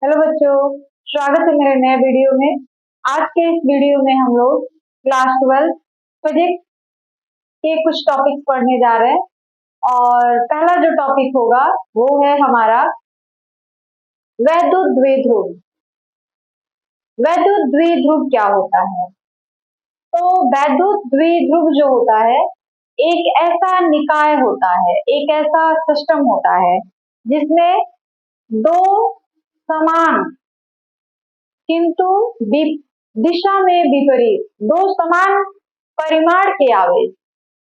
Hello बच्चों, स्वागत है मेरे नए वीडियो में। आज के इस वीडियो में हम लोग क्लास 12 फिजिक्स के कुछ टॉपिक्स पढ़ने जा रहे हैं और पहला जो टॉपिक होगा वो है हमारा वैद्युत द्विध्रुव। वैद्युत द्विध्रुव क्या होता है? तो वैद्युत द्विध्रुव जो होता है एक ऐसा निकाय होता है, एक ऐसा सिस्टम होता है जिसमें दो समान किंतु दिशा में विपरीत दो समान परिमाण के आवेश,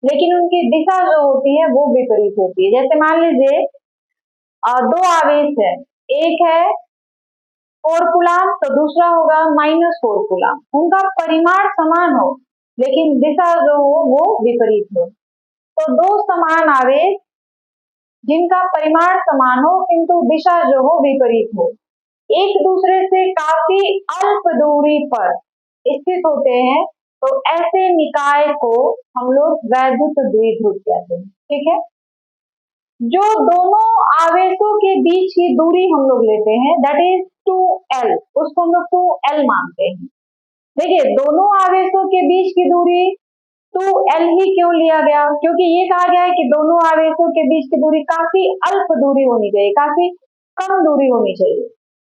लेकिन उनकी दिशा जो होती है वो विपरीत होती है। जैसे मान लीजिए दो आवेश है, एक है 4 कूलाम तो दूसरा होगा -4 कूलाम। उनका परिमाण समान हो लेकिन दिशा जो हो वो विपरीत हो। तो दो समान आवेश जिनका परिमाण समान हो किंतु दिशा जो हो विपरीत हो, एक दूसरे से काफी अल्प दूरी पर स्थित होते हैं, तो ऐसे निकाय को हम लोग वैद्युत द्विध्रुव कहते हैं। ठीक है, जो दोनों आवेशों के बीच की दूरी हम लोग लेते हैं दैट इज 2L, उसको हम लोग 2L मानते हैं। देखिए, दोनों आवेशों के बीच की दूरी 2L ही क्यों लिया गया? क्योंकि ये कहा गया है कि दोनों आवेशों के बीच की दूरी काफी अल्प दूरी होनी चाहिए, काफी कम दूरी होनी चाहिए।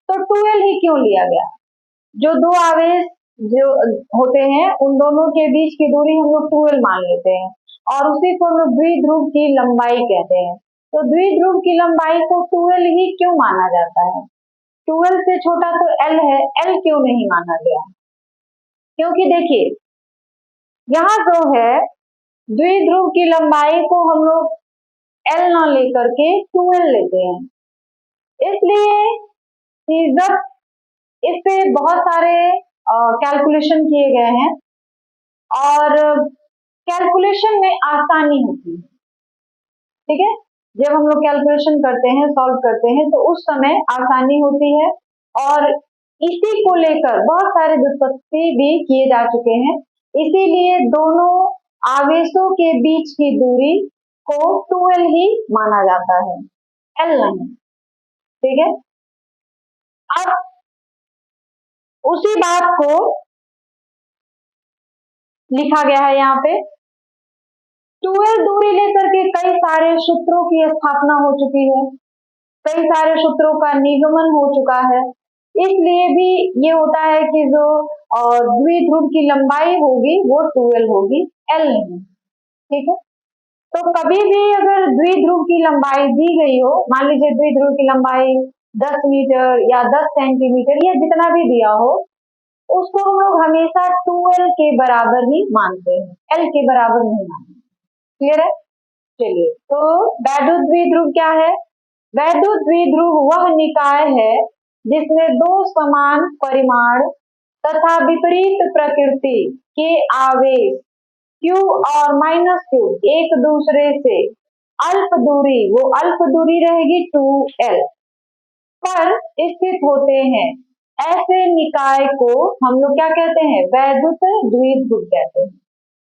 तो 2L ही क्यों लिया गया? जो दो आवेश जो होते हैं उन दोनों के बीच की दूरी हम लोग 2L मान लेते हैं और उसी को हम लोग द्विध्रुव की लंबाई कहते हैं। तो द्विध्रुव की लंबाई को 2L ही क्यों माना जाता है? 2L से छोटा तो L है, L क्यों नहीं माना गया? क्योंकि देखिए, यहाँ जो है द्विध्रुव की लंबाई को हम लोग L ना लेकर के 2L लेते हैं, इसलिए जब इस पे बहुत सारे कैलकुलेशन किए गए हैं और कैलकुलेशन में आसानी होती है। ठीक है, जब हम लोग कैलकुलेशन करते हैं, सॉल्व करते हैं तो उस समय आसानी होती है और इसी को लेकर बहुत सारे व्युत्पत्ति भी किए जा चुके हैं। इसीलिए दोनों आवेशों के बीच की दूरी को 2L ही माना जाता है, L नहीं। ठीक है, अब उसी बात को लिखा गया है यहाँ पे। 2L दूरी लेकर के कई सारे सूत्रों की स्थापना हो चुकी है, कई सारे सूत्रों का निगमन हो चुका है। इसलिए भी ये होता है कि जो द्विध्रुव की लंबाई होगी वो 2L होगी, L नहीं। ठीक है, तो कभी भी अगर द्विध्रुव की लंबाई दी गई हो, मान लीजिए द्विध्रुव की लंबाई 10 मीटर या 10 सेंटीमीटर या जितना भी दिया हो, उसको हम लोग हमेशा 2L के बराबर ही मानते हैं, L के बराबर नहीं मानते। क्लियर है? चलिए, तो वैद्युत द्विध्रुव क्या है? वैद्युत द्विध्रुव वह निकाय है जिसमें दो समान परिमाण तथा विपरीत प्रकृति के आवेश Q और -Q एक दूसरे से अल्प दूरी, वो अल्प दूरी रहेगी 2L पर स्थित होते हैं। ऐसे निकाय को हम लोग क्या कहते हैं? वैद्युत द्विध्रुव कहते हैं।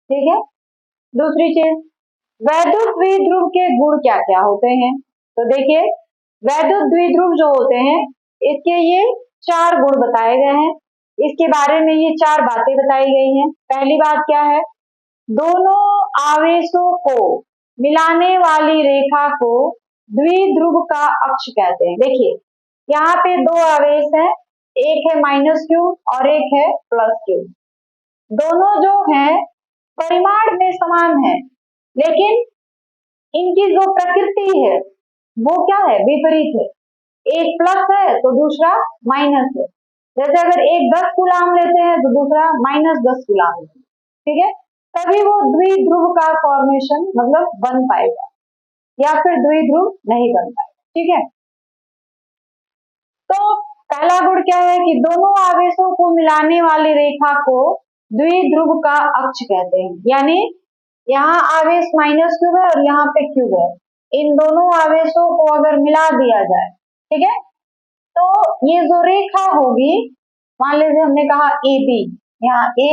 ठीक है, दूसरी चीज, वैद्युत द्विध्रुव के गुण क्या क्या होते हैं? तो देखिए, वैद्युत द्विध्रुव जो होते हैं इसके ये 4 गुण बताए गए हैं, इसके बारे में ये 4 बातें बताई गई हैं। पहली बात क्या है? दोनों आवेशों को मिलाने वाली रेखा को द्विध्रुव का अक्ष कहते हैं। देखिए, यहाँ पे दो आवेश हैं, एक है -Q और एक है +Q। दोनों जो है परिमाण में समान है, लेकिन इनकी जो प्रकृति है वो क्या है? विपरीत है। एक प्लस है तो दूसरा माइनस है। जैसे अगर एक 10 कूलाम लेते हैं तो दूसरा -10 कूलाम। ठीक है, तभी वो द्विध्रुव का फॉर्मेशन मतलब बन पाएगा, या फिर द्विध्रुव नहीं बन पाएगा। ठीक है, तो पहला गुण क्या है कि दोनों आवेशों को मिलाने वाली रेखा को द्विध्रुव का अक्ष कहते हैं। यानी यहाँ आवेश -Q है और यहाँ पे Q है, इन दोनों आवेशों को अगर मिला दिया जाए, ठीक है, तो ये जो रेखा होगी, मान लीजिए हमने कहा AB, यहाँ A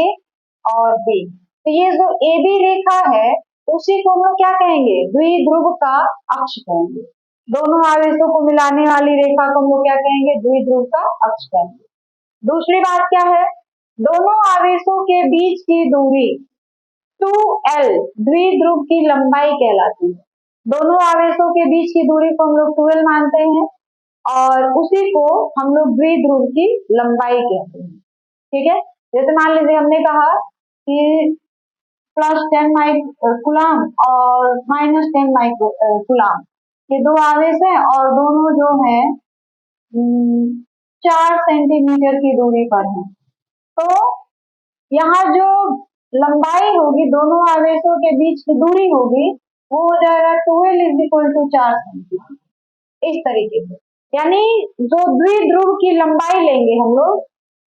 और B, तो ये जो AB रेखा है उसी को हम लोग क्या कहेंगे? द्विध्रुव का अक्ष कहेंगे। दोनों आवेशों को मिलाने वाली रेखा को हम लोग क्या कहेंगे, द्विध्रुव का अक्ष कहेंगे। दूसरी बात क्या है, दोनों आवेशों के बीच की दूरी 2L द्विध्रुव की लंबाई कहलाती है। दोनों आवेशों के बीच की दूरी को हम लोग 2L मानते हैं और उसी को हम लोग द्विध्रुव की लंबाई कहते हैं। ठीक है, जैसे मान लीजिए हमने कहा कि +10 माइक्रोकुलाम और -10 माइक्रोकुलाम ये दो आवेश हैं और दोनों जो है 4 सेंटीमीटर की दूरी पर हैं। तो यहाँ जो लंबाई होगी दोनों आवेशों के बीच की दूरी होगी वो हो जाएगा 2L = 4 सेंटीमीटर, इस तरीके से। यानी जो द्विध्रुव की लंबाई लेंगे हम लोग,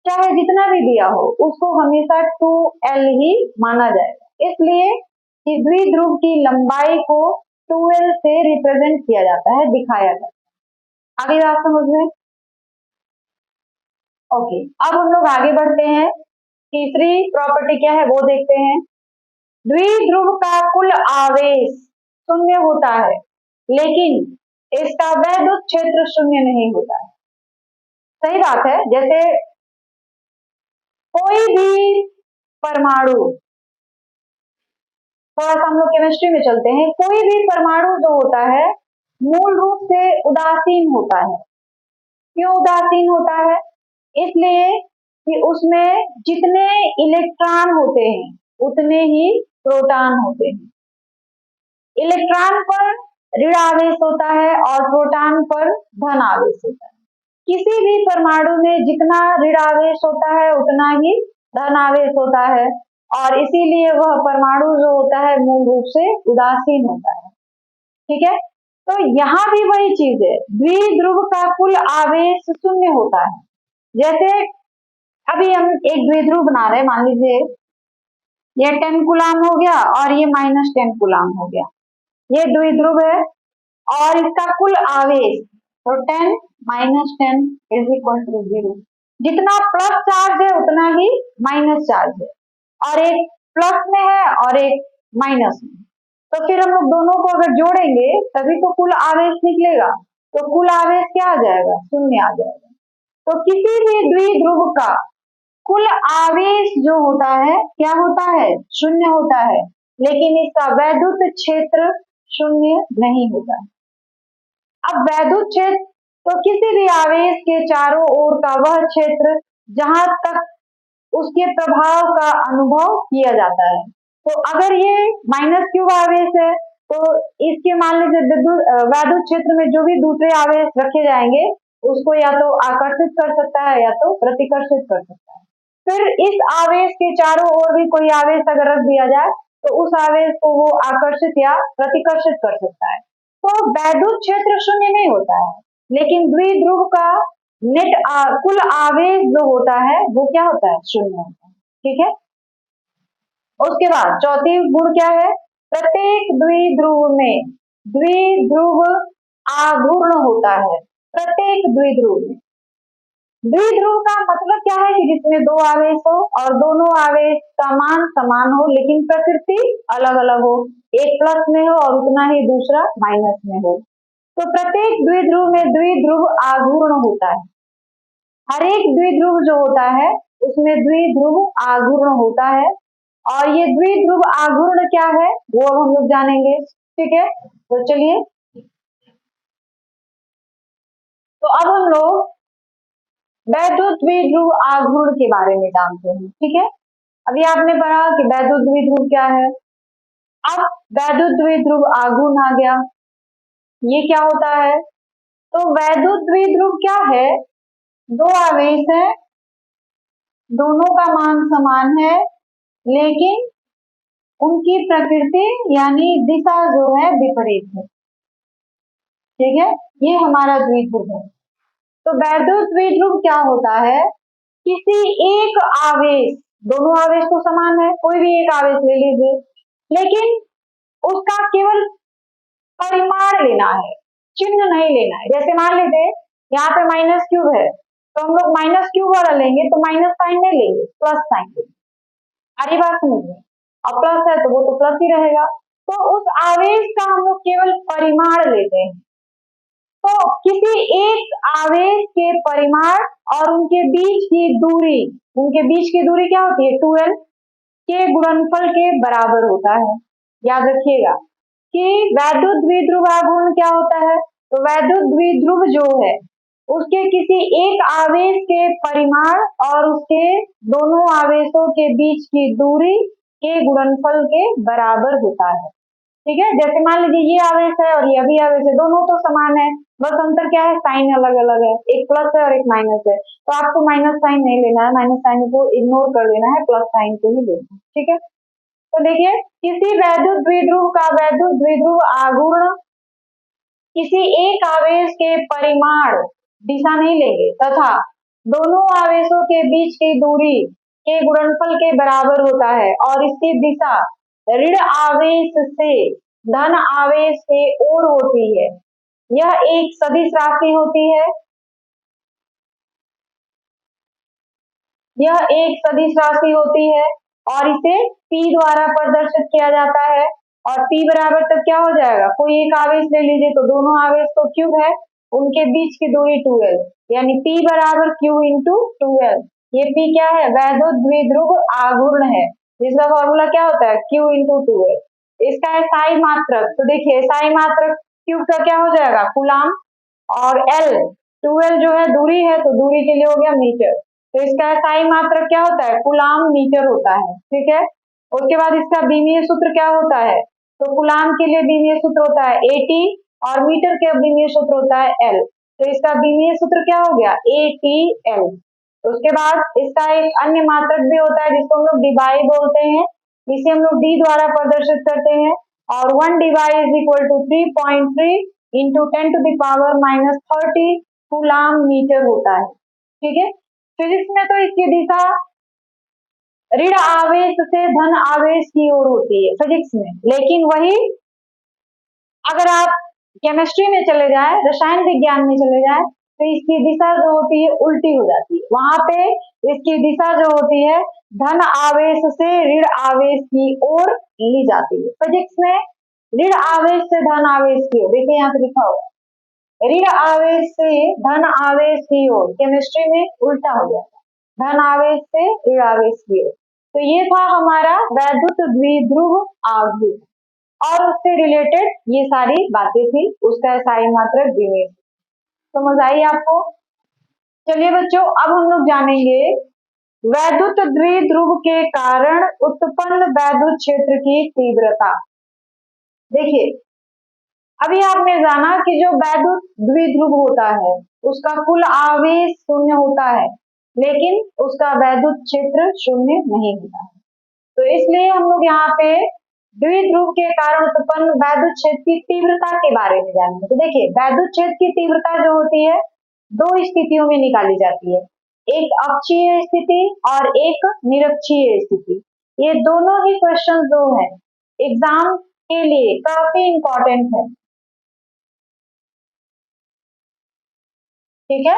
चाहे जितना भी दिया हो उसको हमेशा 2L ही माना जाएगा, इसलिए कि द्विध्रुव की लंबाई को 2L से रिप्रेजेंट किया जाता है, दिखाया जाता है। आगे बात समझ में? ओके, अब हम लोग आगे बढ़ते हैं, तीसरी प्रॉपर्टी क्या है वो देखते हैं। द्विध्रुव का कुल आवेश शून्य होता है लेकिन इसका वैद्युत क्षेत्र शून्य नहीं होता है। सही बात है, जैसे कोई भी परमाणु, थोड़ा सा हम लोग केमिस्ट्री में चलते हैं, कोई भी परमाणु जो होता है मूल रूप से उदासीन होता है। क्यों उदासीन होता है? इसलिए कि उसमें जितने इलेक्ट्रॉन होते हैं उतने ही प्रोटॉन होते हैं। इलेक्ट्रॉन पर ऋण आवेश होता है और प्रोटॉन पर धन आवेश होता है। किसी भी परमाणु में जितना ऋण आवेश होता है उतना ही धन आवेश होता है और इसीलिए वह परमाणु जो होता है मूल रूप से उदासीन होता है। ठीक है, तो यहाँ भी वही चीज है, द्विध्रुव का कुल आवेश शून्य होता है। जैसे अभी हम एक द्विध्रुव बना रहे हैं, मान लीजिए ये 10 कूलाम हो गया और ये -10 कूलाम हो गया, ये द्विध्रुव है और इसका कुल आवेश तो 10 - 10 = 0। जितना प्लस चार्ज है उतना ही माइनस चार्ज है और एक प्लस में है और एक माइनस में, तो फिर हम लोग दोनों को अगर जोड़ेंगे तभी तो कुल आवेश निकलेगा, तो कुल आवेश क्या आ जाएगा, शून्य आ जाएगा। तो किसी भी द्विध्रुव का कुल आवेश जो होता है क्या होता है, शून्य होता है, लेकिन इसका वैद्युत क्षेत्र शून्य नहीं होता। अब वैद्युत क्षेत्र तो किसी भी आवेश के चारों ओर का वह क्षेत्र जहां तक उसके प्रभाव का अनुभव किया जाता है। तो अगर ये -q आवेश है तो इसके मान लीजिए वैद्युत क्षेत्र में जो भी दूसरे आवेश रखे जाएंगे उसको या तो आकर्षित कर सकता है या तो प्रतिकर्षित कर सकता है। फिर इस आवेश के चारों ओर भी कोई आवेश अगर रख दिया जाए तो उस आवेश को वो आकर्षित या प्रतिकर्षित कर सकता है। तो वैद्युत क्षेत्र शून्य नहीं होता है, लेकिन द्विध्रुव का कुल आवेश जो होता है वो क्या होता है, शून्य होता है। ठीक है, उसके बाद चौथी गुण क्या है, प्रत्येक द्विध्रुव में द्विध्रुव आघूर्ण होता है। प्रत्येक द्विध्रुव में, द्विध्रुव का मतलब क्या है कि जिसमें दो आवेश हो और दोनों आवेश का मान समान हो लेकिन प्रकृति अलग अलग हो, एक प्लस में हो और उतना ही दूसरा माइनस में हो। तो प्रत्येक द्विध्रुव में द्विध्रुव आघूर्ण होता है। हर एक द्विध्रुव जो होता है उसमें द्विध्रुव आघूर्ण होता है और ये द्विध्रुव आघूर्ण क्या है वो अब हम लोग जानेंगे। ठीक है, तो चलिए, तो अब हम लोग वैद्युत द्विध्रुव आघूर्ण के बारे में जानते हैं। ठीक है, अभी आपने पढ़ा कि वैद्युत द्विध्रुव क्या है, अब वैद्युत द्विध्रुव आघूर्ण आ गया, ये क्या होता है। तो वैद्युत द्विध्रुव क्या है, दो आवेश है, दोनों का मान समान है लेकिन उनकी प्रकृति यानी दिशा जो है विपरीत है। ठीक है, ये हमारा द्विध्रुव है। तो वैद्युत द्विध्रुव क्या होता है, किसी एक आवेश, दोनों आवेश तो समान है, कोई भी एक आवेश ले लीजिए लेकिन उसका केवल परिमाण लेना है, चिन्ह नहीं लेना है। जैसे मान लीजिए यहाँ पे -q है तो हम लोग -q वाला लेंगे तो माइनस साइन नहीं लेंगे, प्लस साइन लेंगे। सारी बात समझिए, और प्लस है तो वो तो प्लस ही रहेगा। तो उस आवेश का हम लोग केवल परिमाण लेते हैं, तो किसी एक आवेश के परिमाण और उनके बीच की दूरी, क्या होती है 2l के गुणनफल के बराबर होता है। याद रखिएगा कि वैद्युत द्विध्रुव आघूर्ण क्या होता है, तो वैद्युत द्विध्रुव जो है उसके किसी एक आवेश के परिमाण और उसके दोनों आवेशों के बीच की दूरी के गुणनफल के बराबर होता है। ठीक है, जैसे मान लीजिए ये आवेश है और ये भी आवेश है, दोनों तो समान है, बस अंतर क्या है, साइन अलग अलग है, एक प्लस है और एक माइनस है, तो आपको माइनस साइन नहीं लेना है, माइनस साइन को इग्नोर कर देना है, प्लस साइन को ही लेना है। ठीक है, तो देखिए किसी वैद्युत द्विध्रुव का वैद्युत द्विध्रुव आघूर्ण किसी एक आवेश के परिमाण, दिशा नहीं लेंगे, तथा दोनों आवेशों के बीच की दूरी के गुणनफल के बराबर होता है और इसकी दिशा ऋण आवेश से धन आवेश के ओर होती है। यह एक सदिश राशि होती है, यह एक सदिश राशि होती है और इसे P द्वारा प्रदर्शित किया जाता है और P बराबर तक क्या हो जाएगा, कोई एक आवेश ले लीजिए तो दोनों आवेश तो क्यूब है, उनके बीच की दूरी 2l, यानी P बराबर Q इंटू 2l। ये P क्या है, वैद्युत द्विध्रुव आघूर्ण है, जिसका फॉर्मूला क्या होता है Q इंटू 2l। इसका SI मात्रक, तो देखिए SI मात्रक Q का क्या हो जाएगा कूलाम, और L 2l जो है दूरी है, तो दूरी के लिए हो गया मीटर, तो इसका SI मात्रक क्या होता है कूलाम मीटर होता है। ठीक है, उसके बाद इसका बीमीय सूत्र क्या होता है, तो कूलाम के लिए बीमीय सूत्र होता है AT और मीटर के बीमीय सूत्र होता है L, तो इसका बीमीय सूत्र क्या हो गया ATL। उसके बाद इसका एक अन्य मात्रक भी होता है जिसको हम लोग डिवाई बोलते हैं, इसे हम लोग D द्वारा प्रदर्शित करते हैं, और 1 divide is equal to 3.3 into 10 to the power -30 coulomb metre होता है। ठीक है, फिजिक्स में तो इसकी दिशा ऋण आवेश से धन आवेश की ओर होती है फिजिक्स में, लेकिन वही अगर आप केमिस्ट्री में चले जाए, रसायन विज्ञान में चले जाए, तो इसकी दिशा जो होती है उल्टी हो जाती है, वहां पे इसकी दिशा जो होती है धन आवेश से ऋण आवेश की ओर ली जाती है। फिजिक्स में ऋण आवेश से धन आवेश की ओर, देखिए यहाँ पे लिखा होगा ऋण आवेश से धन आवेश की ओर, केमिस्ट्री में उल्टा हो जाता है, धन आवेश से ऋण आवेश की ओर। तो ये था हमारा वैद्युत द्विध्रुव आघूर्ण और उससे रिलेटेड ये सारी बातें थी, उसका SI मात्रक बीमीय। समझ आई आपको? चलिए बच्चों, अब हम लोग जानेंगे वैद्युत द्विध्रुव के कारण उत्पन्न वैद्युत क्षेत्र की तीव्रता। देखिए अभी आपने जाना कि जो वैद्युत द्विध्रुव होता है उसका कुल आवेश शून्य होता है, लेकिन उसका वैद्युत क्षेत्र शून्य नहीं होता है, तो इसलिए हम लोग यहाँ पे द्विध्रुव के कारण उत्पन्न वैद्युत क्षेत्र की तीव्रता के बारे में जानेंगे। तो देखिए वैद्युत क्षेत्र की तीव्रता जो होती है दो स्थितियों में निकाली जाती है, एक अक्षीय स्थिति और एक निरक्षीय स्थिति। ये दोनों ही क्वेश्चन जो है एग्जाम के लिए काफी इंपॉर्टेंट है। ठीक है,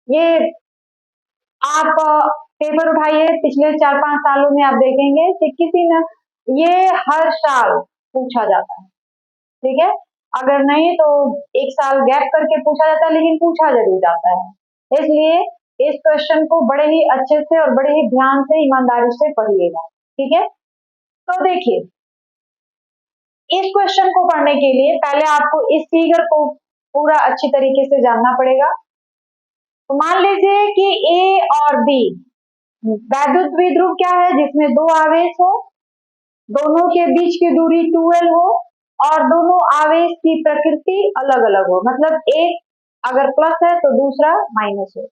ये आप पेपर उठाइए, पिछले 4-5 सालों में आप देखेंगे कि किसी न ये हर साल पूछा जाता है। ठीक है, अगर नहीं तो एक साल गैप करके पूछा जाता है, लेकिन पूछा जरूर जाता है, इसलिए इस क्वेश्चन को बड़े ही अच्छे से और बड़े ही ध्यान से ईमानदारी से पढ़िएगा। ठीक है, तो देखिए इस क्वेश्चन को पढ़ने के लिए पहले आपको इस फिगर को पूरा अच्छी तरीके से जानना पड़ेगा। तो मान लीजिए कि A और B वैद्युत द्विध्रुव क्या है, जिसमें दो आवेश हो, दोनों के बीच की दूरी 2l हो और दोनों आवेश की प्रकृति अलग अलग हो, मतलब एक अगर प्लस है तो दूसरा माइनस हो।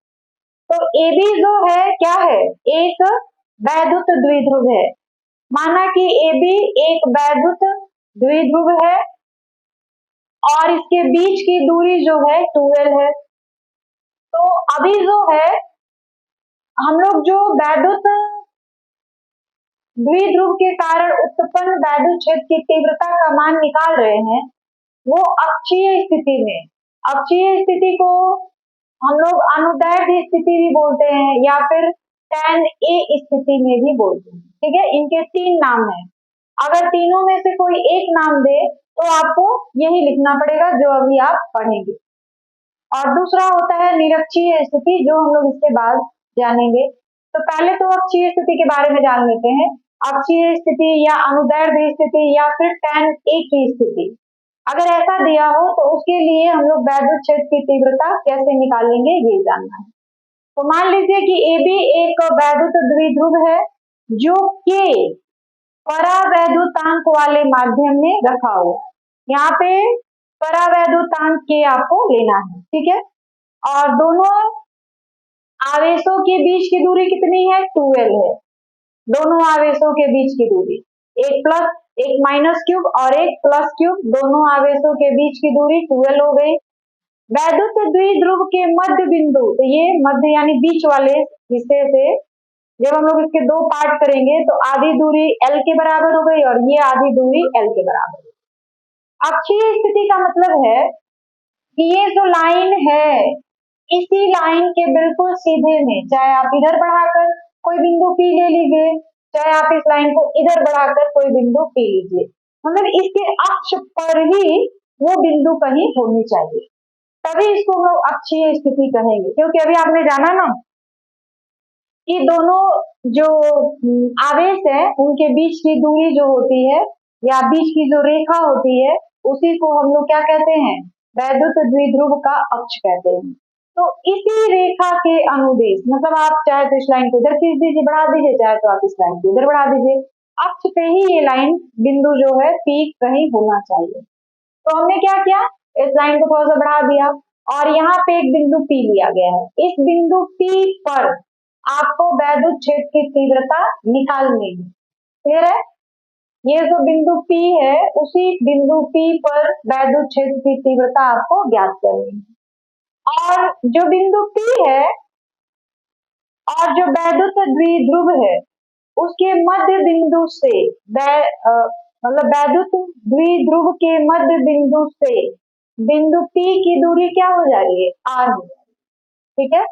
तो AB जो है क्या है, एक वैद्युत द्विध्रुव है। माना कि AB एक वैद्युत द्विध्रुव है और इसके बीच की दूरी जो है 2l है। तो अभी जो है हम लोग जो वैद्युत द्विध्रुव के कारण उत्पन्न वैद्युत क्षेत्र की तीव्रता का मान निकाल रहे हैं, वो अक्षीय स्थिति में, अक्षीय स्थिति को हम लोग अनुदैर्ध्य स्थिति भी बोलते हैं या फिर tan A स्थिति में भी बोलते हैं। ठीक है, इनके 3 नाम हैं, अगर तीनों में से कोई एक नाम दे तो आपको यही लिखना पड़ेगा जो अभी आप पढ़ेंगे। और दूसरा होता है निरक्षीय स्थिति, जो हम लोग इसके बाद जानेंगे। तो पहले तो अक्षीय स्थिति के बारे में जान लेते हैं। अक्षीय स्थिति या अनुदैर्ध्य स्थिति या फिर tan A की स्थिति, अगर ऐसा दिया हो तो उसके लिए हम लोग वैद्युत क्षेत्र की तीव्रता कैसे निकालेंगे ये जानना है। तो मान लीजिए कि AB एक वैद्युत द्विध्रुव है जो K परावैद्युतांक वाले माध्यम में रखा हो। यहाँ पे परावैद्युतांक K आपको लेना है, ठीक है। और दोनों आवेशों के बीच की दूरी कितनी है, 2L है। दोनों आवेशों के बीच की दूरी, एक प्लस एक माइनस क्यूब और एक प्लस क्यूब, दोनों आवेशों के बीच की दूरी 2L हो गई। वैद्युत द्विध्रुव के मध्य बिंदु, तो ये मध्य यानी बीच वाले हिस्से से जब हम लोग इसके दो पार्ट करेंगे तो आधी दूरी L के बराबर हो गई और ये आधी दूरी L के बराबर। अक्षीय स्थिति का मतलब है कि ये जो लाइन है, इसी लाइन के बिल्कुल सीधे में, चाहे आप इधर बढ़ाकर कोई बिंदु P ले लीजिए, चाहे आप इस लाइन को इधर बढ़ाकर कोई बिंदु P लीजिए, मतलब इसके अक्ष पर ही वो बिंदु कहीं होनी चाहिए, तभी इसको हम लोग अक्षीय स्थिति कहेंगे। क्योंकि अभी आपने जाना ना कि दोनों जो आवेश है उनके बीच की दूरी जो होती है या बीच की जो रेखा होती है उसी को हम लोग क्या कहते हैं, वैद्युत द्विध्रुव का अक्ष कहते हैं। तो इसी रेखा के अनुदेश, मतलब आप चाहे तो इस लाइन को इधर खींच दीजिए, बढ़ा दीजिए, चाहे तो आप इस लाइन को इधर बढ़ा दीजिए, अक्ष पे ही ये लाइन बिंदु जो है P कहीं होना चाहिए। तो हमने क्या किया, इस लाइन को थोड़ा सा बढ़ा दिया और यहाँ पे एक बिंदु P लिया गया है। इस बिंदु P पर आपको वैद्युत क्षेत्र की तीव्रता निकालनी है, क्लियर है। ये जो बिंदु P है उसी बिंदु P पर वैद्युत क्षेत्र की तीव्रता आपको ज्ञात करनी है। और जो बिंदु P है और जो वैद्युत द्विध्रुव है उसके मध्य बिंदु से मतलब वैद्युत द्विध्रुव के मध्य बिंदु से बिंदु P की दूरी क्या हो जा रही है, R हो जाएगी, ठीक है।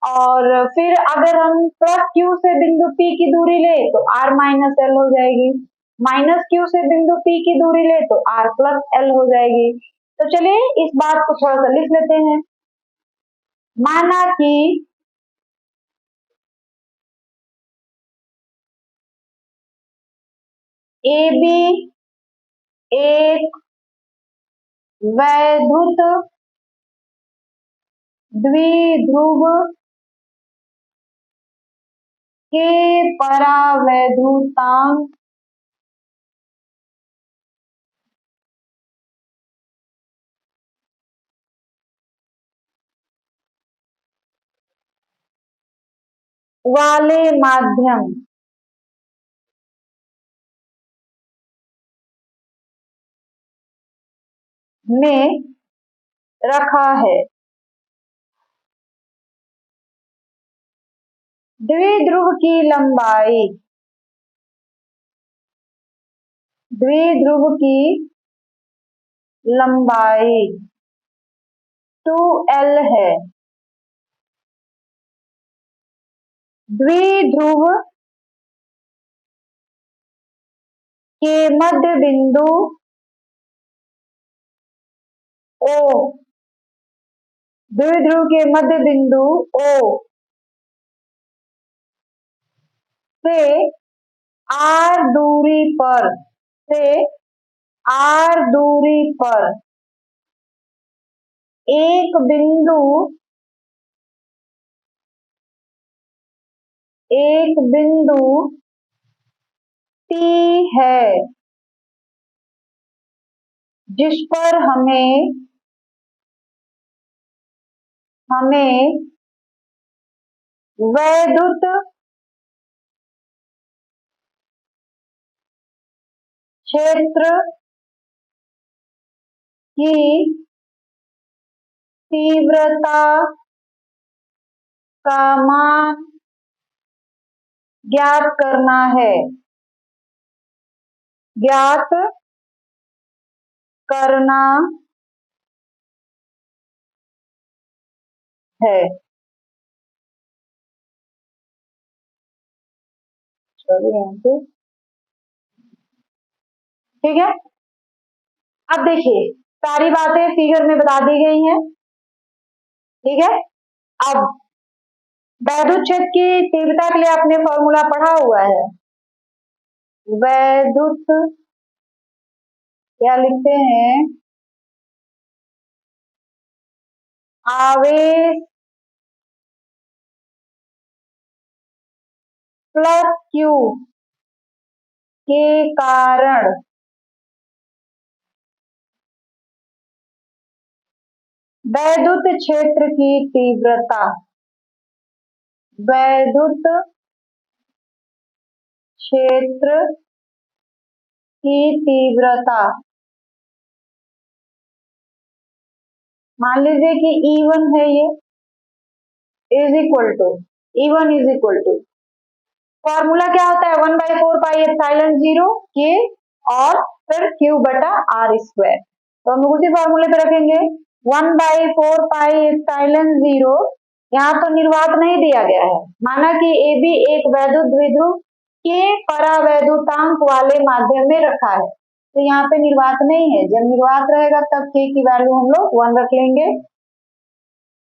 और फिर अगर हम प्लस Q से बिंदु P की दूरी ले तो R माइनस L हो जाएगी, माइनस Q से बिंदु P की दूरी ले तो R प्लस L हो जाएगी। तो चलिए इस बात को थोड़ा सा लिख लेते हैं। माना कि AB एक वैद्युत द्विध्रुव के परावैद्युतांक वाले माध्यम में रखा है। द्विध्रुव की लंबाई, द्विध्रुव की लंबाई 2L है। द्विध्रुव के मध्य बिंदु O, द्विध्रुव के मध्य बिंदु O से R दूरी पर, से R दूरी पर एक बिंदु T है जिस पर हमें वैद्युत क्षेत्र की तीव्रता का मान ज्ञात करना है, ज्ञात करना है। ठीक है, अब देखिए सारी बातें फिगर में बता दी गई हैं। ठीक है। अब वैद्युत क्षेत्र की तीव्रता के लिए आपने फॉर्मूला पढ़ा हुआ है। वैद्युत क्या लिखते हैं, आवेश प्लस क्यू के कारण वैद्युत क्षेत्र की तीव्रता, वैद्युत क्षेत्र की तीव्रता, मान लीजिए कि E1 है, ये is equal to E1 is equal to, formula क्या होता है 1/4πε0 के और फिर Q बटा R स्क्वायर। तो हम उसी फॉर्मूले पे रखेंगे 1/4πε0। यहाँ तो निर्वात नहीं दिया गया है, माना कि AB एक वैद्युत द्विध्रुव के परावैद्युतांक वाले माध्यम में रखा है, तो यहाँ पे निर्वात नहीं है। जब निर्वात रहेगा तब K की वैल्यू हम लोग 1 रख लेंगे।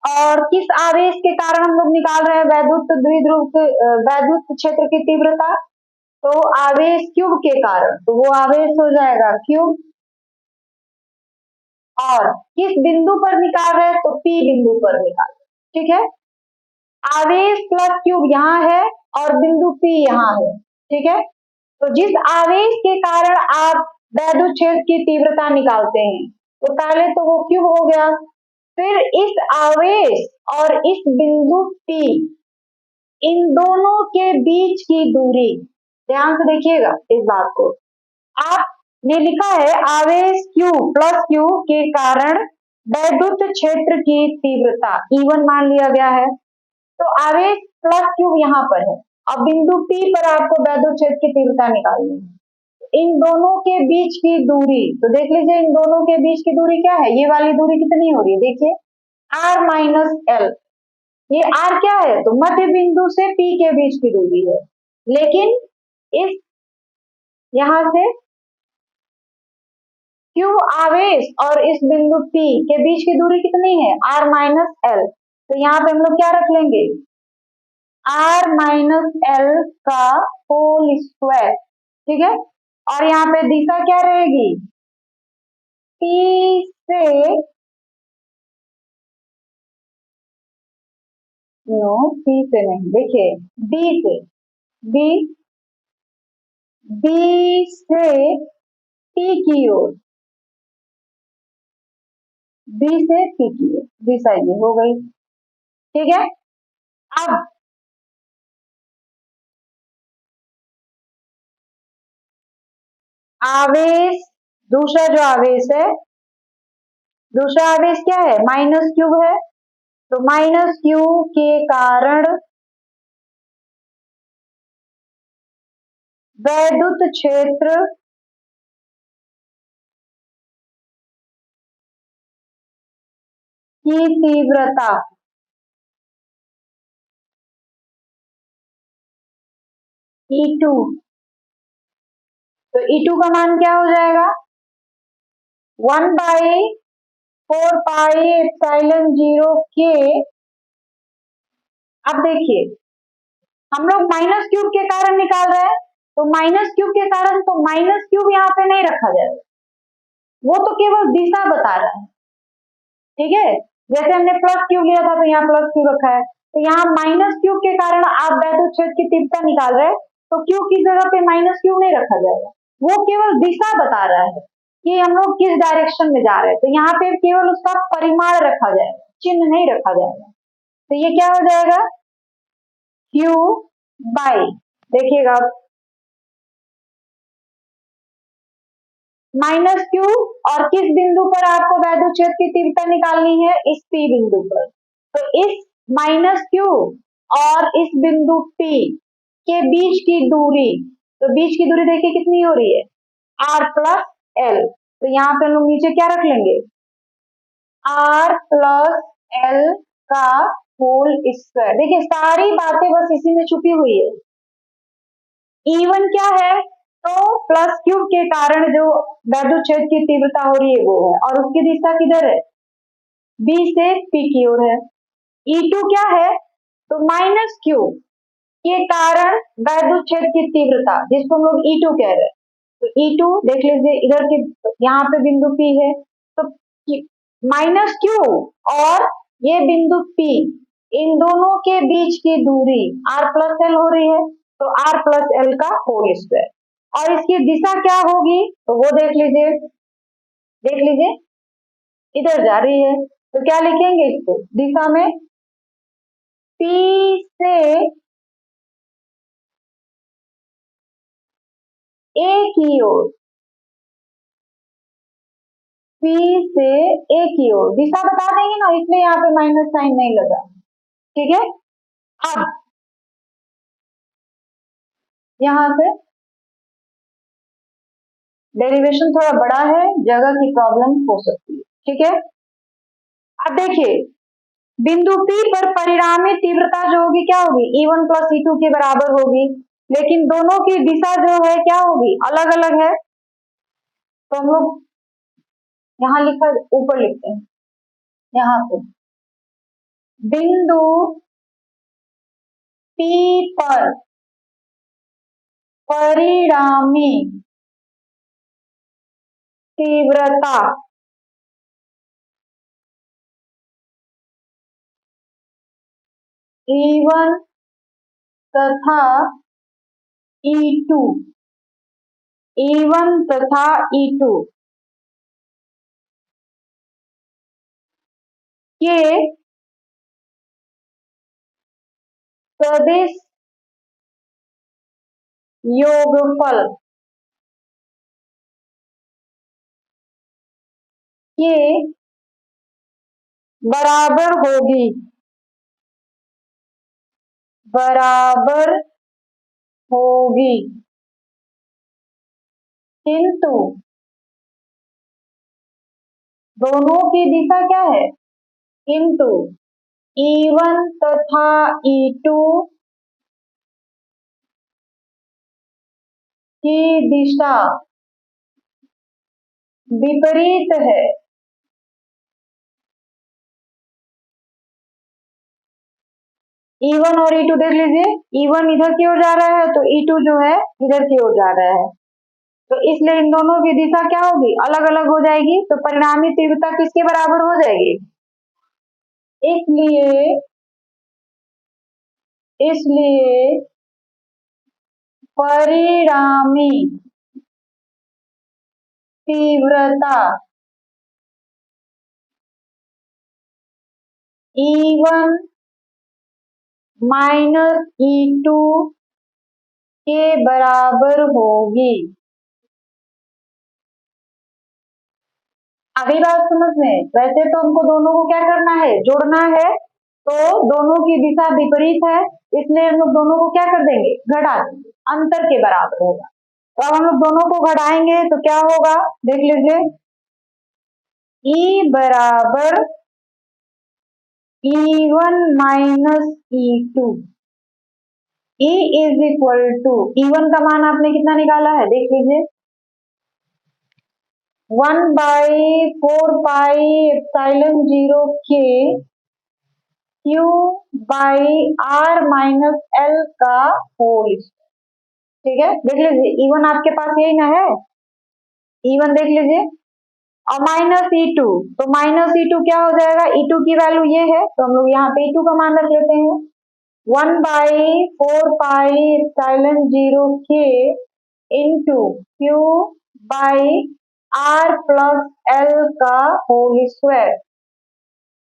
और किस आवेश के कारण हम लोग निकाल रहे हैं वैद्युत द्विध्रुव के वैद्युत क्षेत्र की तीव्रता, तो आवेश क्यूब के कारण, तो वो आवेश हो जाएगा क्यूब। और किस बिंदु पर निकाल रहे हैं, तो P बिंदु पर निकाल, ठीक है। आवेश प्लस क्यूब यहाँ है और बिंदु P यहाँ है, ठीक है। तो जिस आवेश के कारण आप वैद्युत क्षेत्र की तीव्रता निकालते हैं, तो पहले तो वो क्यूब हो गया, फिर इस आवेश और इस बिंदु P, इन दोनों के बीच की दूरी, ध्यान से देखिएगा इस बात को, आपने लिखा है आवेश Q प्लस Q के कारण वैद्युत क्षेत्र की तीव्रता E1 मान लिया गया है, तो आवेश प्लस Q यहाँ पर है। अब बिंदु P पर आपको वैद्युत क्षेत्र की तीव्रता निकालनी है। इन दोनों के बीच की दूरी, तो देख लीजिए इन दोनों के बीच की दूरी क्या है, ये वाली दूरी कितनी हो रही है, देखिए R माइनस L। ये R क्या है, तो मध्य बिंदु से P के बीच की दूरी है। लेकिन इस यहां से Q आवेश और इस बिंदु P के बीच की दूरी कितनी है, R माइनस L। तो यहाँ पे हम लोग क्या रख लेंगे, R माइनस L का होल स्क्वायर, ठीक है। और यहाँ पे दिशा क्या रहेगी, P से, नो P से नहीं, देखिए B से, B B से P की ओर, B से P की ओर दिशा ये हो गई, ठीक है। अब आवेश, दूसरा जो आवेश है, दूसरा आवेश क्या है, माइनस क्यूब है, तो माइनस क्यू के कारण वैद्युत क्षेत्र की तीव्रता E2, तो E2 का मान क्या हो जाएगा 1/4πε0 के। अब देखिए हम लोग माइनस क्यूब के कारण निकाल रहे हैं, तो माइनस क्यूब के कारण, तो माइनस क्यूब यहाँ पे नहीं रखा जाएगा, वो तो केवल दिशा बता रहा है, ठीक है। जैसे हमने प्लस क्यूब लिया था तो यहाँ प्लस क्यूब रखा है, तो यहाँ माइनस क्यूब के कारण आप वैद्युत क्षेत्र की तीव्रता निकाल रहे हैं, तो क्यूब की जगह पे माइनस क्यूब नहीं रखा जाएगा, वो केवल दिशा बता रहा है कि हम लोग किस डायरेक्शन में जा रहे हैं, तो यहाँ पे केवल उसका परिमाण रखा जाएगा, चिन्ह नहीं रखा जाएगा। तो ये क्या हो जाएगा Q बाई, देखिएगा माइनस क्यू, और किस बिंदु पर आपको वैद्युत क्षेत्र की तीव्रता निकालनी है, इस P बिंदु पर। तो इस माइनस क्यू और इस बिंदु P के बीच की दूरी, तो बीच की दूरी देखिए कितनी हो रही है R प्लस L। तो यहाँ पे हम लोग नीचे क्या रख लेंगे, R प्लस L का होल स्क्वायर। देखिए सारी बातें बस इसी में छुपी हुई है। E1 क्या है, तो प्लस क्यूब के कारण जो वैद्युत क्षेत्र की तीव्रता हो रही है वो है, और उसकी दिशा किधर है, B से P की ओर है। E2 क्या है, तो माइनस क्यू के कारण वैद्युत क्षेत्र की तीव्रता, जिसको हम लोग E2 कह रहे हैं। तो E2 देख लीजिए, इधर के यहाँ पे बिंदु P है, तो माइनस क्यू और ये बिंदु P, इन दोनों के बीच की दूरी R प्लस एल हो रही है, तो R प्लस एल का होल स्क्वायर। और इसकी दिशा क्या होगी, तो वो देख लीजिए, इधर जा रही है, तो क्या लिखेंगे इसको दिशा में, P से A की ओर, P से A की ओर दिशा बता देंगे ना, इसलिए यहाँ पे माइनस साइन नहीं लगा, ठीक है। अब यहाँ से डेरिवेशन थोड़ा बड़ा है, जगह की प्रॉब्लम हो सकती है, ठीक है। अब देखिए, बिंदु P पर परिणामी तीव्रता जो होगी क्या होगी, E1 प्लस E2 के बराबर होगी, लेकिन दोनों की दिशा जो है क्या होगी, अलग अलग है। तो हम लोग यहाँ लिखा, ऊपर लिखते हैं, यहाँ पे बिंदु P पर परिणामी तीव्रता E1 तथा E2, E1 तथा E2 के सदिश योगफल के बराबर होगी, किंतु दोनों की दिशा क्या है, किंतु E1 तथा E2 की दिशा विपरीत है। E1 और E2 देख लीजिए, E1 इधर की ओर जा रहा है, तो E2 जो है इधर की ओर जा रहा है, तो इसलिए इन दोनों की दिशा क्या होगी, अलग अलग हो जाएगी, तो परिणामी तीव्रता किसके बराबर हो जाएगी, इसलिए परिणामी तीव्रता E1 माइनस E2 के बराबर होगी। अगली बात समझ में, वैसे तो हमको दोनों को क्या करना है, जोड़ना है, तो दोनों की दिशा विपरीत है, इसलिए हम लोग दोनों को क्या कर देंगे, घटा देंगे, अंतर के बराबर होगा। तो अब हम लोग दोनों को घटाएंगे तो क्या होगा, देख लीजिए, E बराबर E1 minus E2, E is equal to, E1 का मान आपने कितना निकाला है, देख लीजिए, 1/4πε0 के Q by R minus L का होल, ठीक है। देख लीजिए, E1 आपके पास यही ना है, E1 देख लीजिए, और माइनस E2, तो माइनस E2 क्या हो जाएगा, E2 की वैल्यू ये है, तो हम लोग यहाँ पे E2 का मान रख लेते हैं, 1/4πε0 के into Q by R plus L का होल स्क्वायर।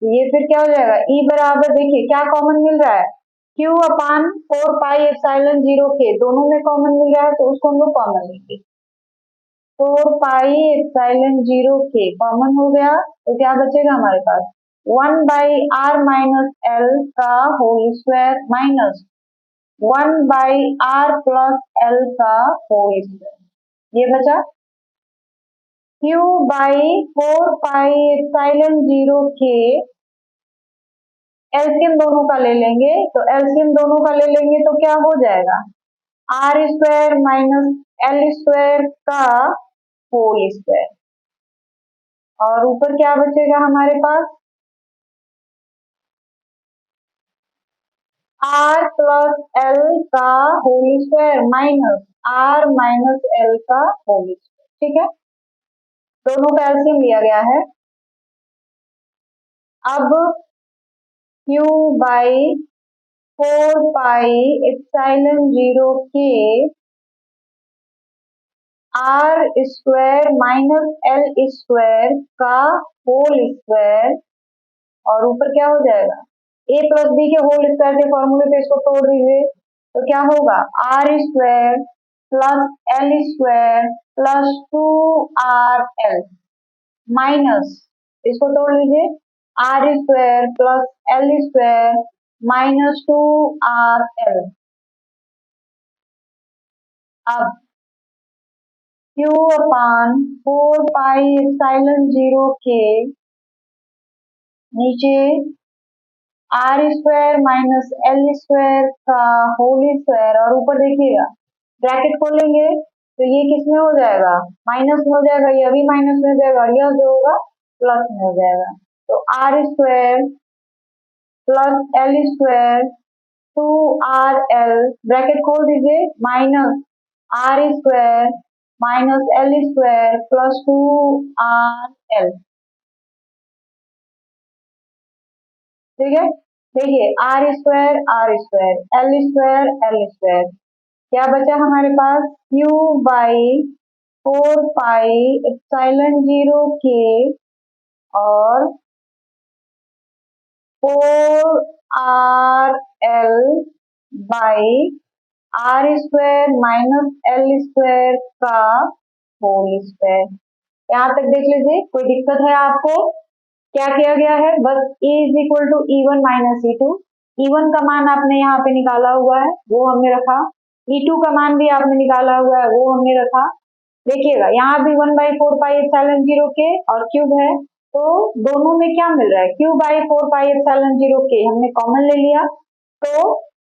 ये फिर क्या हो जाएगा, E बराबर, देखिए क्या कॉमन मिल रहा है, Q अपान 4πε0 के, दोनों में कॉमन मिल रहा है, तो उसको हम लोग कॉमन लेंगे, 4πε0 के कॉमन हो गया, तो क्या बचेगा हमारे पास, 1/R माइनस एल का whole square minus 1/R plus L का होल स्क्वायर, ये बचा। Q बाई 4πε0 के एलसीएम दोनों का ले लेंगे, तो एलसीएम दोनों का ले लेंगे तो क्या हो जाएगा, R square minus L square का होल स्क्वायर, और ऊपर क्या बचेगा हमारे पास, आर प्लस एल का whole square minus R minus L का होल स्क्वायर। ठीक है, दोनों का एलसीएम लिया गया है। अब क्यू बाई 4 पाई एप्सिलॉन 0 के R square minus L square का होल स्क्वायर, और ऊपर क्या हो जाएगा, ए प्लस बी के होल स्क्वायर के फॉर्मूले पे इसको तोड़ दीजिए, तो क्या होगा, R square plus L square plus 2 RL minus, इसको तोड़ लीजिए, R square plus L square minus 2 RL। अब Q अपान 4 पाई एप्सिलॉन 0 के नीचे R square minus L square का होल स्क्वायर, और ऊपर देखिएगा ब्रैकेट खोलेंगे तो ये किस में हो जाएगा, माइनस में हो जाएगा, ये भी माइनस में हो जाएगा, और यह जो होगा प्लस में हो जाएगा। तो R square plus L square 2 RL bracket खोल दीजिए, minus R square minus L square plus 2 RL। ठीक है, देखिए आर स्क्वायर एल स्क्वायर, क्या बचा हमारे पास, क्यू बाई 4 पाई एप्सिलॉन 0 के और 4 RL by R square minus L square का होल स्क्वायर। यहाँ तक देख लीजिए, कोई दिक्कत है आपको, क्या किया गया है, बस E is equal to E1 minus E2, E1 का मान आपने यहाँ पे निकाला हुआ है वो हमने रखा, E2 का मान भी आपने निकाला हुआ है वो हमने रखा। देखिएगा यहाँ भी 1/4 पाई एप्सिलॉन 0 के और क्यूब है, तो दोनों में क्या मिल रहा है, क्यूब बाई 4 पाई एप्सिलॉन 0 के हमने कॉमन ले लिया, तो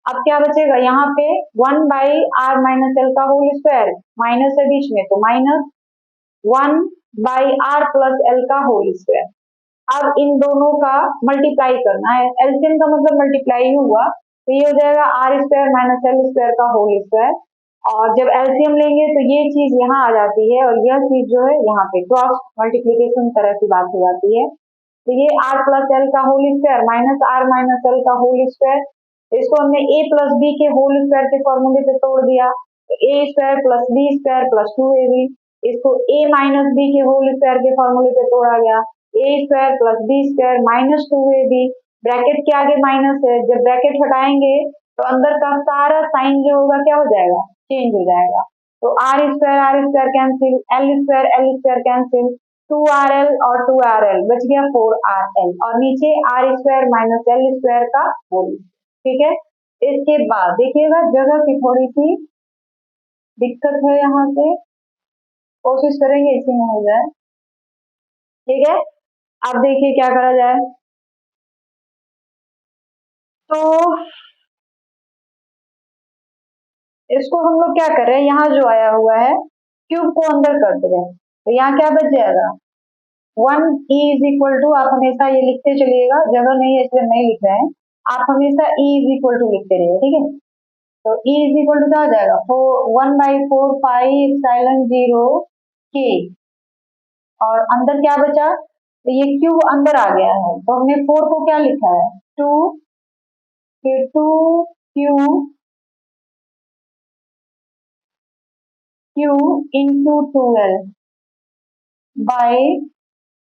अब क्या बचेगा यहाँ पे 1/r माइनस एल का होल स्क्वायर, माइनस है बीच में तो माइनस 1/r प्लस एल का होल स्क्वायर। अब इन दोनों का मल्टीप्लाई करना है, एलसीएम का मतलब मल्टीप्लाई ही हुआ, तो ये हो जाएगा R square minus L square का होल स्क्वायर, और जब एलसीएम लेंगे तो ये चीज यहाँ आ जाती है और यह चीज जो है यहाँ पे क्रॉस मल्टीप्लीकेशन तरह की बात हो जाती है। तो ये आर प्लस एल का whole square minus R minus L का होल स्क्वायर, इसको हमने ए प्लस बी के होल स्क्वायर के फॉर्मूले पे तोड़ दिया, तो A square plus B square plus 2ab, इसको ए माइनस बी के होल स्क्वायर के फॉर्मूले पे तोड़ा गया, A square plus B square minus 2ab, bracket के आगे माइनस है, जब ब्रैकेट हटाएंगे तो अंदर का सारा साइन जो होगा क्या हो जाएगा, चेंज हो जाएगा, तो R square cancel, L square cancel, 2RL और 2RL बच गया 4RL, और नीचे R square minus L square का होल। ठीक है, इसके बाद देखिएगा जगह की थोड़ी सी दिक्कत है यहाँ पे, कोशिश करेंगे इसी में हो जाए। ठीक है, अब देखिए क्या करा जाए, तो इसको हम लोग क्या कर रहे हैं, यहाँ जो आया हुआ है क्यूब को अंदर कर दे रहे हैं, तो यहाँ क्या बच जाएगा, 1 E इज इक्वल टू, आप हमेशा ये लिखते चलिएगा, जगह नहीं है इसलिए नहीं लिख रहे हैं, आप हमेशा E इज इक्वल टू लिखते रहिए। ठीक है, तो E इज इक्वल टू क्या हो जाएगा, 1/4 पाई एप्सिलॉन 0 के, और अंदर क्या बचा, तो ये क्यूब अंदर आ गया है, तो हमने 4 को क्या लिखा है 2, फिर 2 Q into 2L by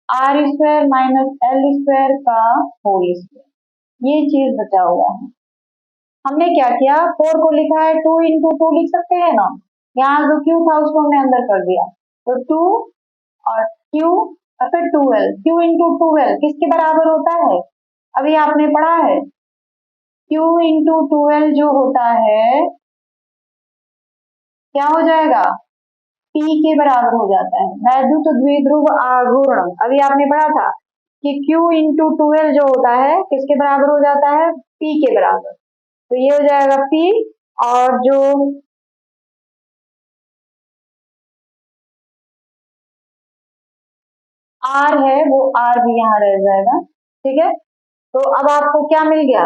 R square minus L square का होल स्क्वायर, ये चीज बचा हुआ है। हमने क्या किया, 4 को लिखा है 2 इंटू 2 लिख सकते हैं ना, यहाँ जो क्यू था उसको हमने अंदर कर दिया, तो 2 और क्यू और फिर 2L, क्यू इंटू 2L किसके बराबर होता है, अभी आपने पढ़ा है, क्यू इंटू 2L जो होता है क्या हो जाएगा, P के बराबर हो जाता है, वैद्युत द्विध्रुव आघूर्ण, अभी आपने पढ़ा था कि Q इंटू 2L जो होता है किसके बराबर हो जाता है, P के बराबर, तो ये हो जाएगा P, और जो R है वो R भी यहाँ रह जाएगा। ठीक है, तो अब आपको क्या मिल गया,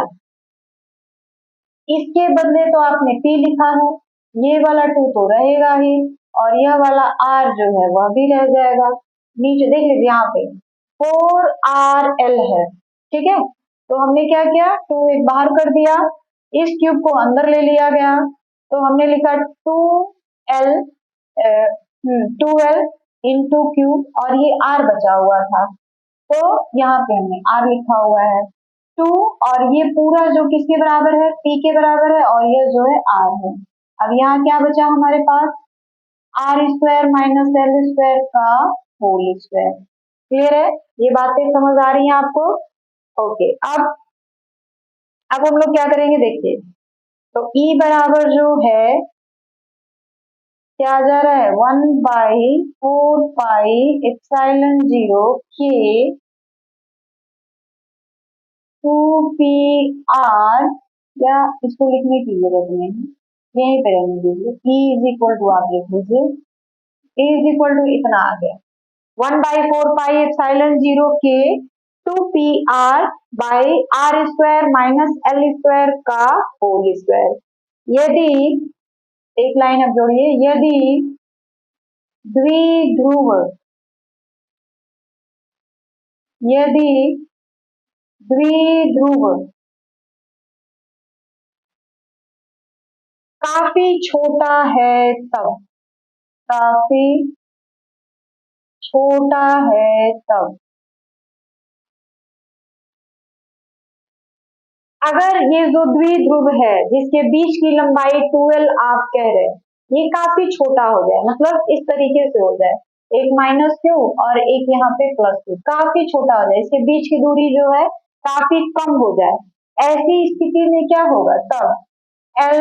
इसके बदले तो आपने P लिखा है, ये वाला 2 तो रहेगा ही और यह वाला R जो है वह भी रह जाएगा। नीचे देख लीजिए यहाँ पे 4RL है, ठीक है। तो हमने क्या किया, 2 एक बाहर कर दिया, इस क्यूब को अंदर ले लिया गया, तो हमने लिखा 2L 2L इंटू क्यूब और ये R बचा हुआ था, तो यहाँ पे हमने R लिखा हुआ है 2 और ये पूरा जो किसके बराबर है, P के बराबर है और ये जो है R है। अब यहाँ क्या बचा हमारे पास, R square minus L square का होल स्क्वायर। क्लियर है, ये बातें समझ आ रही हैं आपको? ओके, अब हम लोग क्या करेंगे देखिए, तो E बराबर जो है क्या आ जा रहा है 1/4πε0 K 2PR, या इसको लिखने की जरूरत नहीं, यहीं पे रहने दीजिए, E इज इक्वल टू आप लिख लीजिए, E इज इक्वल टू इतना आ गया 1/4πε0 K 2PR by R square minus L square का होल स्क्वायर। यदि एक लाइन अब जोड़िए, यदि द्विध्रुव काफी छोटा है तब, काफी छोटा है तब, अगर ये जो द्विध्रुव है जिसके बीच की लंबाई 2L आप कह रहे हैं, ये काफी छोटा हो जाए, मतलब इस तरीके से हो जाए, एक -q और एक यहाँ पे +q, काफी छोटा हो जाए, इसके बीच की दूरी जो है काफी कम हो जाए, ऐसी स्थिति में क्या होगा, तब L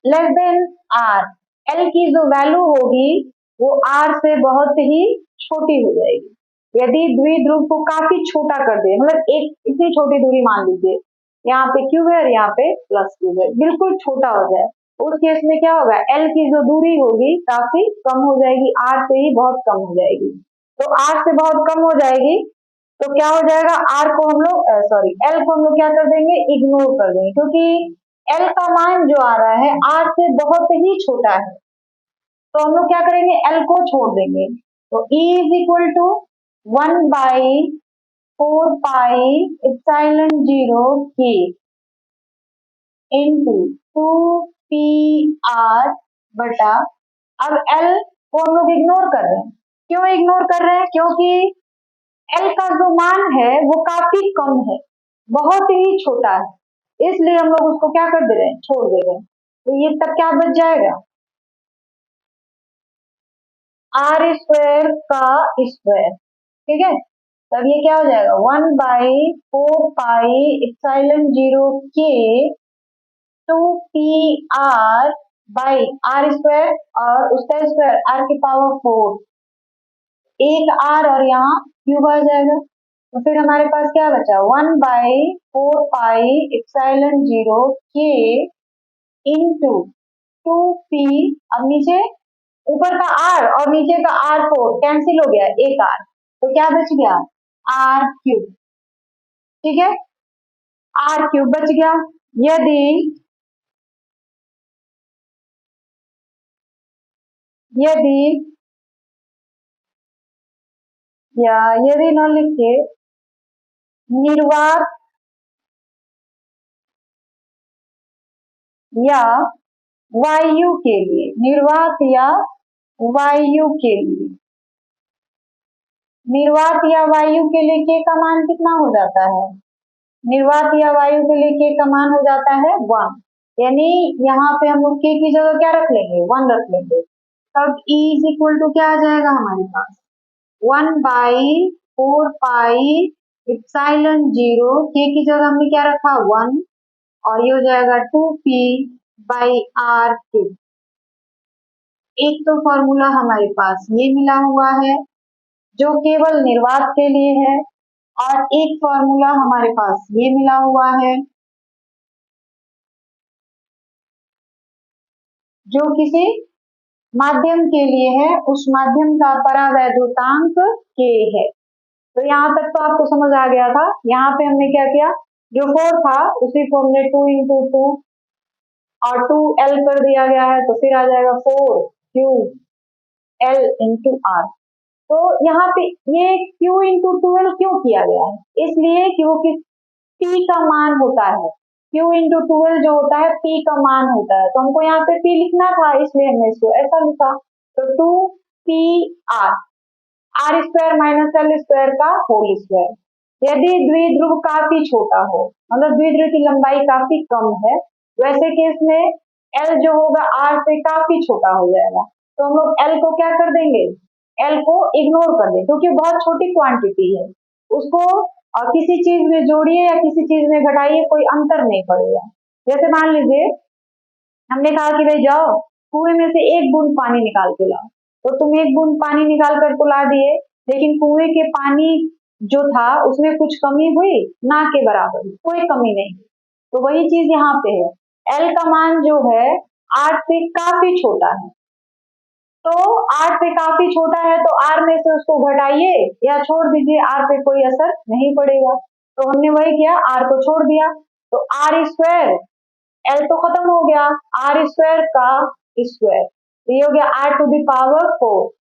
less than R, L की जो वैल्यू होगी वो R से बहुत ही छोटी हो जाएगी। यदि द्विध्रुव को काफी छोटा कर दे, मतलब एक इतनी छोटी दूरी मान लीजिए, यहाँ पे क्यूब है और यहाँ पे +q है, बिल्कुल छोटा हो जाए, उस केस में क्या होगा, L की जो दूरी होगी काफी कम हो जाएगी, R से ही बहुत कम हो जाएगी। तो R से बहुत कम हो जाएगी तो क्या हो जाएगा, R को हम लोग L को हम लोग क्या कर देंगे, इग्नोर कर देंगे, क्योंकि L का मान जो आ रहा है R से बहुत ही छोटा है, तो हम लोग क्या करेंगे, L को छोड़ देंगे, तो E is equal to 1/4πε0 K into 2PR बटा, अब L को हम लोग इग्नोर कर रहे हैं, क्यों इग्नोर कर रहे हैं, क्योंकि L का जो मान है वो काफी कम है, बहुत ही छोटा है, इसलिए हम लोग उसको क्या कर दे रहे हैं, छोड़ दे रहे हैं, तो ये तब क्या बच जाएगा, R स्क्वायर का स्क्वायर, ठीक है, तब ये क्या हो जाएगा 1/4πε0 K 2PR by R square और उसका स्क्वायर R की पावर 4, एक R और यहाँ क्यूब आ जाएगा, तो फिर हमारे पास क्या बचा 1/4πε0 K इंटू 2P, अब नीचे ऊपर का R और नीचे का R4 कैंसिल हो गया, एक R, तो क्या बच गया R3, ठीक है, R3 बच गया। यदि न लिखे, निर्वात या वायु के लिए, निर्वात या वायु के लिए, निर्वात या वायु के लिए K का मान कितना हो जाता है, निर्वात या वायु के लिए K का मान हो जाता है 1, यानी यहाँ पे हम लोग K की जगह क्या रख लेंगे, 1 रख लेंगे, तब E इज इक्वल टू क्या आ जाएगा हमारे पास 1/4πε0, K की जगह हमने क्या रखा 1 और ये हो जाएगा 2P बाई R3। एक तो फॉर्मूला हमारे पास ये मिला हुआ है जो केवल निर्वात के लिए है, और एक फॉर्मूला हमारे पास ये मिला हुआ है जो किसी माध्यम के लिए है, उस माध्यम का परावैद्युतांक K है। तो यहाँ तक तो आपको समझ आ गया था। यहाँ पे हमने क्या किया, जो 4 था उसी को हमने 2 × 2 और 2l कर दिया गया है, तो फिर आ जाएगा 4ql/r। तो यहाँ पे ये q × 2l क्यों किया गया है? इसलिए क्योंकि p का मान होता है, q × 2l जो होता है p का मान होता है, तो हमको यहाँ पे p लिखना था, इसलिए हमने इसको ऐसा लिखा। तो 2pr r² - l² का होल स्क्वायर। यदि द्विध्रुव काफी छोटा हो, मतलब द्विध्रुव की लंबाई काफी कम है, वैसे केस में l जो होगा r से काफी छोटा हो जाएगा, तो हम लोग l को क्या कर देंगे, l को इग्नोर कर देंगे, क्योंकि बहुत छोटी क्वांटिटी है, उसको किसी चीज में जोड़िए या किसी चीज में घटाइए कोई अंतर नहीं पड़ेगा। जैसे मान लीजिए हमने कहा कि भाई जाओ कुएं में से एक बूंद पानी निकाल के लाओ, तो तुम एक बूंद पानी निकाल कर तो ला दिए, लेकिन कुएं के पानी जो था उसमें कुछ कमी हुई, ना के बराबर, कोई कमी नहीं। तो वही चीज यहाँ पे है, L का मान जो है 8 से काफी छोटा है, तो 8 से काफी छोटा है तो R में से उसको घटाइए या छोड़ दीजिए, R पे कोई असर नहीं पड़ेगा। तो हमने वही किया, R को छोड़ दिया, तो r², L तो खत्म हो गया, r² का स्क्वायर, तो ये हो गया r⁴,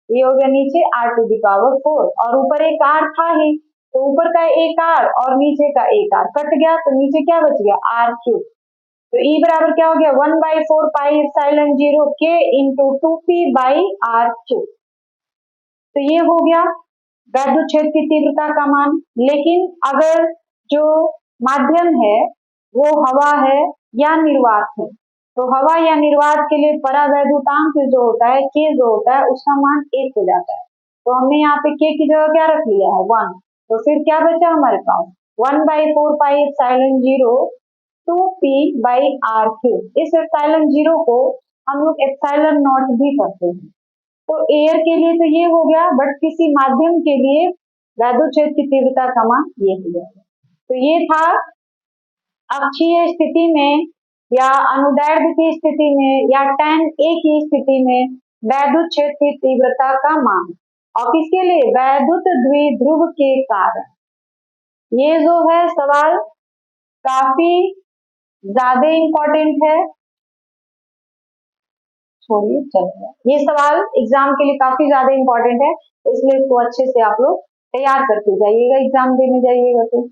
ये हो गया नीचे r⁴, और ऊपर एक r था ही, तो ऊपर का एक r और नीचे का एक r कट गया, तो नीचे क्या बच गया, r³। तो E बराबर क्या हो गया, 1/4πε0 k × 2p/r³। तो ये हो गया वैद्युत क्षेत्र की तीव्रता का मान। लेकिन अगर जो माध्यम है वो हवा है या निर्वात है, तो हवा या निर्वात के लिए परावैद्युतांक जो होता है k जो होता है उसका मान 1 हो जाता है। तो हमने यहाँ पे k की जगह क्या रख लिया है, 1। तो फिर क्या बचा हमारे पास, 1/4πε0 2p/r³। इस ε0 को हम लोग ε0 भी करते हैं। तो एयर के लिए तो ये हो गया, बट किसी माध्यम के लिए वैद्युत क्षेत्र की तीव्रता का मान ये हो जाएगा। तो ये था अक्षीय स्थिति में या अनुदैर्ध्य की स्थिति में या tan A की स्थिति में वैद्युत क्षेत्र की तीव्रता का मान, और किसके लिए, वैद्युत द्विध्रुव के कारण। ये जो है सवाल काफी ज्यादा इंपॉर्टेंट है, छोड़िए चलिए, ये सवाल एग्जाम के लिए काफी ज्यादा इंपॉर्टेंट है, इसलिए इसको अच्छे से आप लोग तैयार करके जाइएगा, एग्जाम देने जाइएगा तो।